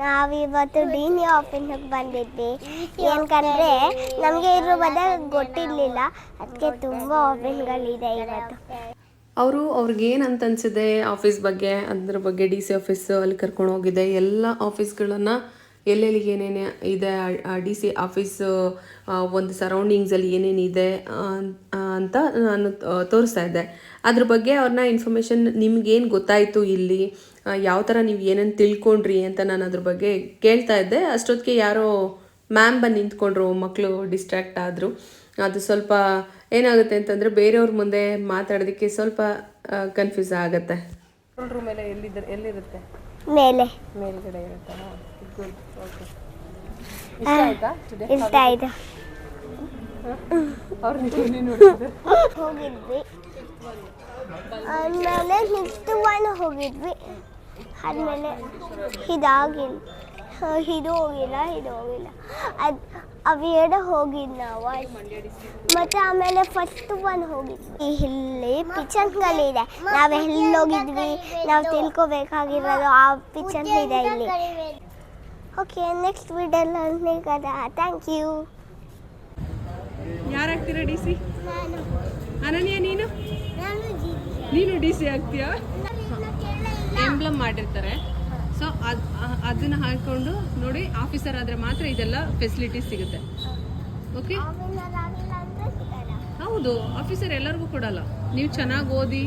ನಾವಿವತ್ತು ಡಿನಿ ಆಫೀಸ್ಗೆ ಬಂದಿದ್ವಿ. ಏನಕಂದ್ರೆ ನಮಗೆ ಇದ್ರ ಬಗ್ಗೆ ಗೊತ್ತಿರಲಿಲ್ಲ, ಅದಕ್ಕೆ ತುಂಬ ಆಫೀಸ್ಗಳಿದೆ ಇವತ್ತು. ಅವ್ರಿಗೇನಂತ ಅನಿಸಿದೆ ಆಫೀಸ್ ಬಗ್ಗೆ, ಅದ್ರ ಬಗ್ಗೆ ಡಿ ಸಿ ಆಫೀಸ್ ಅಲ್ಲಿ ಕರ್ಕೊಂಡು ಹೋಗಿದೆ. ಎಲ್ಲ ಆಫೀಸ್ಗಳನ್ನು ಎಲ್ಲೆಲ್ಲಿ ಏನೇನು ಇದೆ, ಡಿ ಸಿ ಆಫೀಸ್ ಒಂದು ಸರೌಂಡಿಂಗ್ಸಲ್ಲಿ ಏನೇನಿದೆ ಅಂತ ನಾನು ತೋರಿಸ್ತಾ ಇದ್ದೆ. ಅದ್ರ ಬಗ್ಗೆ ಅವ್ರನ್ನ ಇನ್ಫಾರ್ಮೇಷನ್ ನಿಮ್ಗೇನು ಗೊತ್ತಾಯಿತು, ಇಲ್ಲಿ ಯಾವ ಥರ ನೀವು ಏನೇನು ತಿಳ್ಕೊಂಡ್ರಿ ಅಂತ ನಾನು ಅದ್ರ ಬಗ್ಗೆ ಕೇಳ್ತಾ ಇದ್ದೆ. ಅಷ್ಟೊತ್ತಿಗೆ ಯಾರೋ ಮ್ಯಾಮ್ ಬಂದು ನಿಂತ್ಕೊಂಡ್ರು, ಮಕ್ಕಳು ಡಿಸ್ಟ್ರ್ಯಾಕ್ಟ್ ಆದರು. ಅದು ಸ್ವಲ್ಪ ಏನಾಗುತ್ತೆ ಅಂತಂದರೆ ಬೇರೆಯವ್ರ ಮುಂದೆ ಮಾತಾಡೋದಕ್ಕೆ ಸ್ವಲ್ಪ ಕನ್ಫ್ಯೂಸ್ ಆಗುತ್ತೆ. ರೂಮ್ ಎಲ್ಲ ಎಲ್ಲಿರುತ್ತೆ? ಮೇಲ್ಗಡೆ ಇರುತ್ತೆ. ಇಷ್ಟ ಆಯ್ತು. ಹೋಗಿದ್ವಿ, ಆಮೇಲೆ ನೆಕ್ಸ್ಟ್ ಒನ್ ಹೋಗಿದ್ವಿ, ಆದಮೇಲೆ ಇದು ಹೋಗಿಲ್ಲ ಅವೆರಡು ಹೋಗಿದ್ದು ನಾವು. ಮತ್ತು ಆಮೇಲೆ ಫಸ್ಟ್ ಒನ್ ಹೋಗಿದ್ವಿ. ಇಲ್ಲಿ ಪಿಕ್ಚರ್ಗಳಿದೆ, ನಾವು ಎಲ್ಲಿ ಹೋಗಿದ್ವಿ, ನಾವು ತಿಳ್ಕೊಬೇಕಾಗಿರೋದು ಆ ಪಿಕ್ಚರ್ ಇದೆ ಇಲ್ಲಿ. ಓಕೆ, ನೆಕ್ಸ್ಟ್ ವಿಡಿಯೋದಲ್ಲಿ ಸಿಗೋಣ. Thank you. ಯಾರಾಗ್ತೀರಾ ಡಿ ಸಿ? ಅನನ್ಯ, ನೀನು ಡಿ ಸಿ ಆಗ್ತೀಯಾ? ಎಂಬ್ಲಮ್ ಮಾಡಿರ್ತಾರೆ, ಸೊ ಅದನ್ನ ಹಾಕೊಂಡು ನೋಡಿ. ಆಫೀಸರ್ ಆದರೆ ಮಾತ್ರ ಇದೆಲ್ಲ ಫೆಸಿಲಿಟೀಸ್ ಸಿಗುತ್ತೆ. ಓಕೆ, ಹೌದು, ಆಫೀಸರ್ ಎಲ್ಲರಿಗೂ ಕೊಡಲ್ಲ. ನೀವು ಚೆನ್ನಾಗಿ ಓದಿ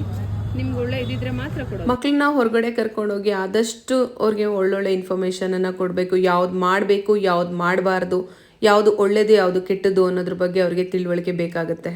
ನಿಮ್ಗೆ ಒಳ್ಳೆ ಇದ್ದಿದ್ರೆ ಮಾತ್ರ ಕೊಡೋದು. ಮಕ್ಕಳನ್ನ ಹೊರಗಡೆ ಕರ್ಕೊಂಡೋಗಿ ಆದಷ್ಟು ಅವ್ರಿಗೆ ಒಳ್ಳೊಳ್ಳೆ ಇನ್ಫಾರ್ಮೇಷನನ್ನು ಕೊಡಬೇಕು. ಯಾವ್ದು ಮಾಡಬೇಕು, ಯಾವ್ದು ಮಾಡಬಾರ್ದು, ಯಾವುದು ಒಳ್ಳೆಯದು, ಯಾವುದು ಕೆಟ್ಟದ್ದು ಅನ್ನೋದ್ರ ಬಗ್ಗೆ ಅವ್ರಿಗೆ ತಿಳುವಳಿಕೆ ಬೇಕಾಗುತ್ತೆ.